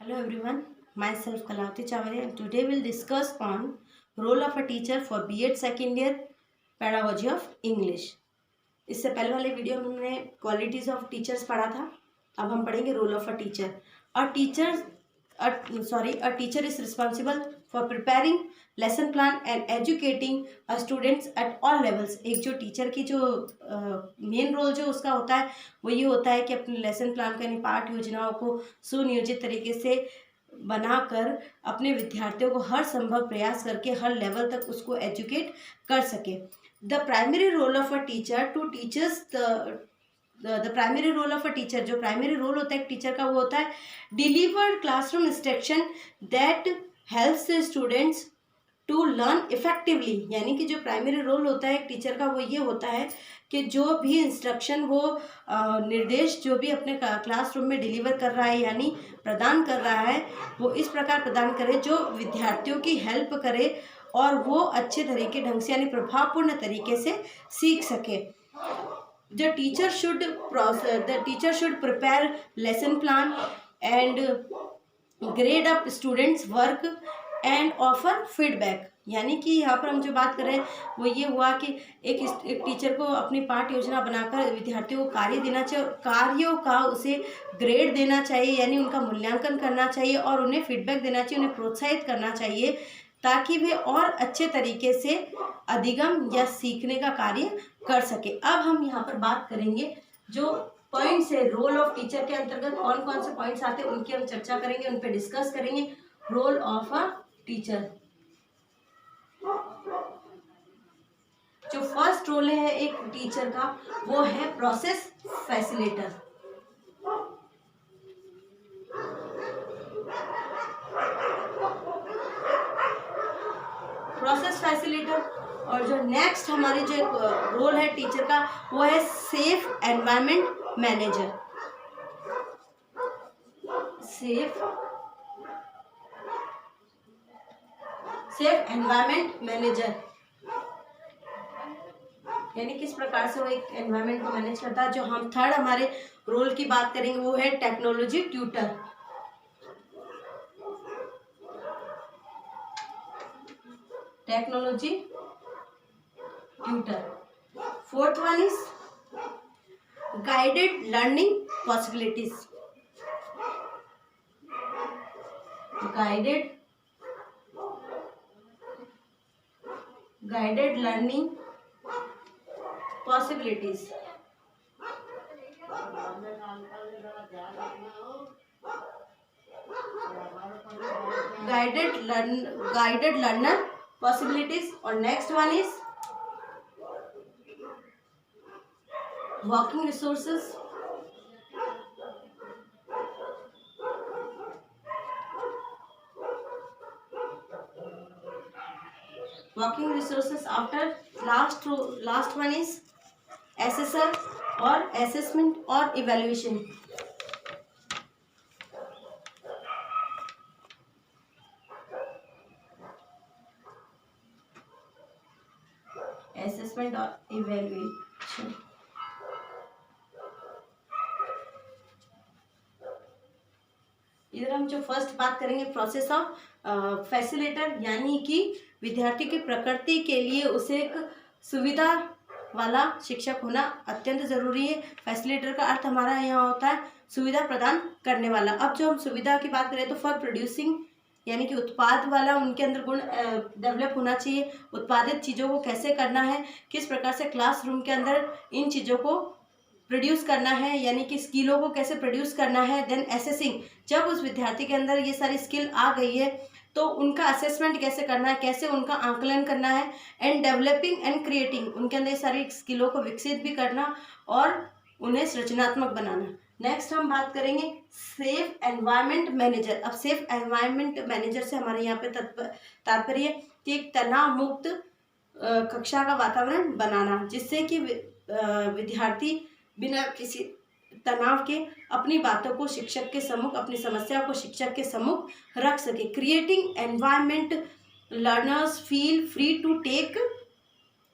Hello everyone, myself Kalavati Chawale and today we'll discuss on role of a teacher for B.Ed second year pedagogy of English। इससे पहले वाले video में हमने qualities of teachers पढ़ा था। अब हम पढ़ेंगे role of a teacher. A teacher is responsible for preparing lesson plan and educating students at all levels। एक जो टीचर की जो मेन रोल जो उसका होता है वो ये होता है कि अपने लेसन प्लान को यानी पाठ योजनाओं को सुनियोजित तरीके से बनाकर अपने विद्यार्थियों को हर संभव प्रयास करके हर लेवल तक उसको एजुकेट कर सके। The primary role of a teacher to teachers the primary role of a teacher, जो प्राइमरी रोल होता है एक टीचर का वो होता है deliver classroom instruction that helps the students to learn effectively. यानी कि जो प्राइमरी रोल होता है एक टीचर का वो ये होता है कि जो भी इंस्ट्रक्शन वो निर्देश जो भी अपने क्लासरूम में डिलीवर कर रहा है यानी प्रदान कर रहा है वो इस प्रकार प्रदान करे जो विद्यार्थियों की हेल्प करे और वो अच्छे तरीके ढंग से यानी प्रभावपूर्ण तरीके से सीख सके। The teacher should prepare lesson plan and grade up students work and offer feedback। यानी कि यहाँ पर हम जो बात कर रहे हैं वो ये हुआ कि एक टीचर को अपनी पाठ योजना बनाकर विद्यार्थियों को कार्य देना चाहिए और कार्यों का उसे ग्रेड देना चाहिए यानी उनका मूल्यांकन करना चाहिए और उन्हें फीडबैक देना चाहिए, उन्हें प्रोत्साहित करना चाहिए ताकि वे और अच्छे तरीके से अधिगम या सीखने का कार्य कर सके। अब हम यहाँ पर बात करेंगे जो पॉइंट्स है रोल ऑफ टीचर के अंतर्गत कौन कौन से पॉइंट्स आते हैं उनकी हम चर्चा करेंगे, उन पर डिस्कस करेंगे। रोल ऑफ अ टीचर, जो फर्स्ट रोल है एक टीचर का वो है प्रोसेस फैसिलिटेटर। Process facilitator. और जो नेक्स्ट हमारी जो रोल है टीचर का वो है safe environment manager. Safe environment manager यानी किस प्रकार से वो एक एनवायरनमेंट को मैनेज करता है। जो हम थर्ड हमारे रोल की बात करेंगे वो है technology tutor. Technology tutor. Fourth one is guided learning possibilities. Guided learning possibilities. Guided learner possibilities. और next one is working resources. Working resources. After last one is assessor और असेसमेंट और evaluation. Assessment और evaluation. इधर हम जो first बात करेंगे process of facilitator यानी कि विद्यार्थी की प्रकृति के लिए उसे एक सुविधा वाला शिक्षक होना अत्यंत जरूरी है। फैसिलिटेटर का अर्थ हमारा यहाँ होता है सुविधा प्रदान करने वाला। अब जो हम सुविधा की बात करें तो फॉर प्रोड्यूसिंग यानी कि उत्पाद वाला उनके अंदर गुण डेवलप होना चाहिए। उत्पादित चीज़ों को कैसे करना है, किस प्रकार से क्लासरूम के अंदर इन चीज़ों को प्रोड्यूस करना है यानी कि स्किलों को कैसे प्रोड्यूस करना है। देन असेसिंग, जब उस विद्यार्थी के अंदर ये सारी स्किल आ गई है तो उनका असेसमेंट कैसे करना है, कैसे उनका आंकलन करना है। एंड डेवलपिंग एंड क्रिएटिंग, उनके अंदर ये सारी स्किलों को विकसित भी करना और उन्हें सृजनात्मक बनाना। नेक्स्ट हम बात करेंगे सेफ एनवायरनमेंट मैनेजर। अब सेफ एनवायरनमेंट मैनेजर से हमारे यहाँ पे तात्पर्य कि एक तनाव मुक्त कक्षा का वातावरण बनाना जिससे कि विद्यार्थी बिना किसी तनाव के अपनी बातों को शिक्षक के सम्मुख, अपनी समस्या को शिक्षक के सम्मुख रख सके। Creating environment learners feel free to take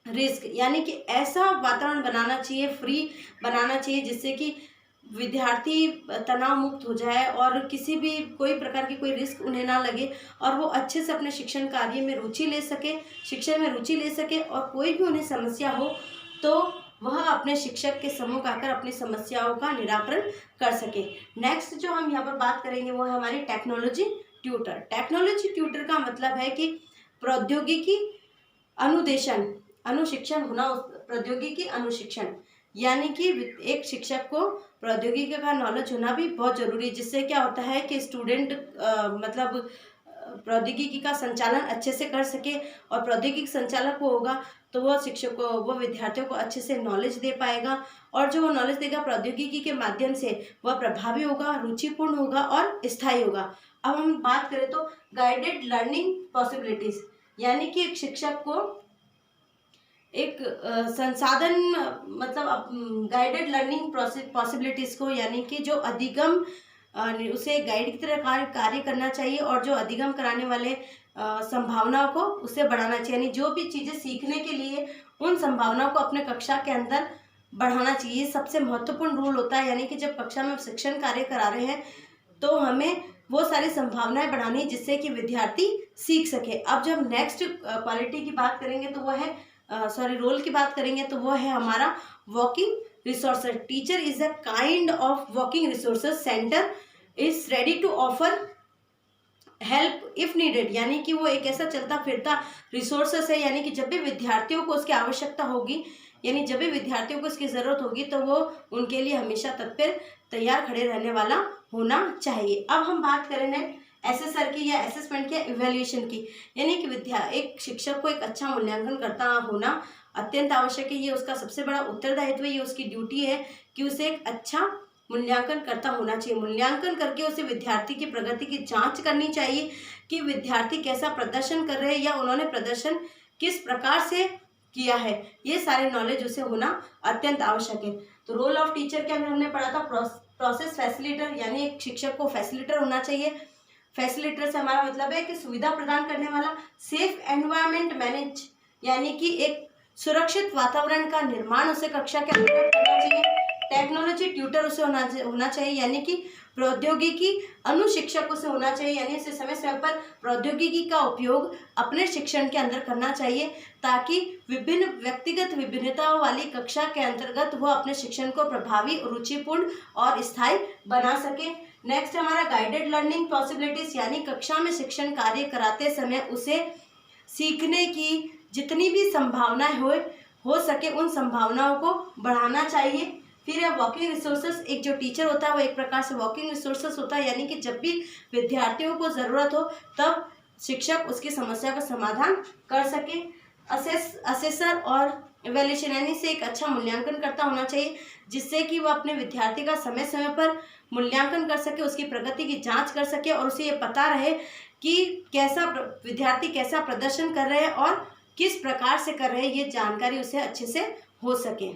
risk, यानी कि ऐसा वातावरण बनाना चाहिए, फ्री बनाना चाहिए जिससे कि विद्यार्थी तनाव मुक्त हो जाए और किसी भी कोई प्रकार की कोई रिस्क उन्हें ना लगे और वो अच्छे से अपने शिक्षण कार्य में रुचि ले सके, शिक्षण में रुचि ले सके और कोई भी उन्हें समस्या हो तो वह अपने शिक्षक के सम्मुख आकर अपनी समस्याओं का निराकरण कर सके। नेक्स्ट जो हम यहाँ पर बात करेंगे वो है हमारी टेक्नोलॉजी ट्यूटर। टेक्नोलॉजी ट्यूटर का मतलब है कि प्रौद्योगिकी अनुदेशन अनुशिक्षण होना, प्रौद्योगिकी अनुशिक्षण यानी कि एक शिक्षक को प्रौद्योगिकी का नॉलेज होना भी बहुत जरूरी है, जिससे क्या होता है कि स्टूडेंट मतलब प्रौद्योगिकी का संचालन अच्छे से कर सके और प्रौद्योगिकी संचालक वो होगा तो वह शिक्षक को, वो विद्यार्थियों को अच्छे से नॉलेज दे पाएगा और जो वो नॉलेज देगा प्रौद्योगिकी के माध्यम से वह प्रभावी होगा, रुचिपूर्ण होगा और स्थायी होगा। अब हम बात करें तो गाइडेड लर्निंग पॉसिबिलिटीज यानी कि एक शिक्षक को एक संसाधन मतलब गाइडेड लर्निंग पॉसिबिलिटीज को यानी कि जो अधिगम उसे गाइड की तरह कार्य करना चाहिए और जो अधिगम कराने वाले संभावनाओं को उसे बढ़ाना चाहिए, यानी जो भी चीज़ें सीखने के लिए उन संभावनाओं को अपने कक्षा के अंदर बढ़ाना चाहिए। सबसे महत्वपूर्ण रूल होता है, यानी कि जब कक्षा में शिक्षण कार्य करा रहे हैं तो हमें वो सारी संभावनाएं बढ़ानी जिससे कि विद्यार्थी सीख सके। अब जब नेक्स्ट क्वालिटी की बात करेंगे तो वह है रोल की बात करेंगे तो वो है हमारा working resources. Teacher is a kind of working resources center is ready to offer help if needed, यानी कि वो एक ऐसा चलता फिरता रिसोर्सेस है, यानी कि जब भी विद्यार्थियों को उसकी आवश्यकता होगी, यानी जब भी विद्यार्थियों को इसकी ज़रूरत होगी तो वो उनके लिए हमेशा तत्पर तैयार खड़े रहने वाला होना चाहिए। अब हम बात करें एसेसर की या असेसमेंट की, इवैल्यूएशन की, यानी कि एक शिक्षक को एक अच्छा मूल्यांकन करता होना अत्यंत आवश्यक है। ये उसका सबसे बड़ा उत्तरदायित्व है, ये उसकी ड्यूटी है कि उसे एक अच्छा मूल्यांकन करता होना चाहिए। मूल्यांकन करके उसे विद्यार्थी की प्रगति की जांच करनी चाहिए कि विद्यार्थी कैसा प्रदर्शन कर रहे हैं या उन्होंने प्रदर्शन किस प्रकार से किया है, ये सारे नॉलेज उसे होना अत्यंत आवश्यक है। तो रोल ऑफ टीचर के अंदर हमने पढ़ा था प्रोसेस फैसिलिटेटर, यानी एक शिक्षक को फैसिलिटेटर होना चाहिए। फैसिलिटेटर से हमारा मतलब है कि सुविधा प्रदान करने वाला। सेफ एनवायरनमेंट मैनेज, यानी कि एक सुरक्षित वातावरण का निर्माण उसे कक्षा के अंदर करना चाहिए। टेक्नोलॉजी ट्यूटर उसे होना चाहिए, यानी कि प्रौद्योगिकी अनुशिक्षक उसे होना चाहिए, यानी उसे समय समय पर प्रौद्योगिकी का उपयोग अपने शिक्षण के अंदर करना चाहिए ताकि विभिन्न व्यक्तिगत विभिन्नताओं वाली कक्षा के अंतर्गत वह अपने शिक्षण को प्रभावी, रुचिपूर्ण और स्थायी बना सके। नेक्स्ट हमारा गाइडेड लर्निंग पॉसिबिलिटीज, यानी कक्षा में शिक्षण कार्य कराते समय उसे सीखने की जितनी भी संभावनाएं हो सके उन संभावनाओं को बढ़ाना चाहिए। फिर है वर्किंग रिसोर्सेस, एक जो टीचर होता है वो एक प्रकार से वर्किंग रिसोर्सेस होता है, यानी कि जब भी विद्यार्थियों को ज़रूरत हो तब शिक्षक उसकी समस्या का समाधान कर सके। असेसर और इवैल्यूएशन, यानी से एक अच्छा मूल्यांकन करता होना चाहिए जिससे कि वो अपने विद्यार्थी का समय समय पर मूल्यांकन कर सके, उसकी प्रगति की जाँच कर सके और उसे ये पता रहे कि विद्यार्थी कैसा प्रदर्शन कर रहे हैं और किस प्रकार से कर रहे हैं, ये जानकारी उसे अच्छे से हो सके।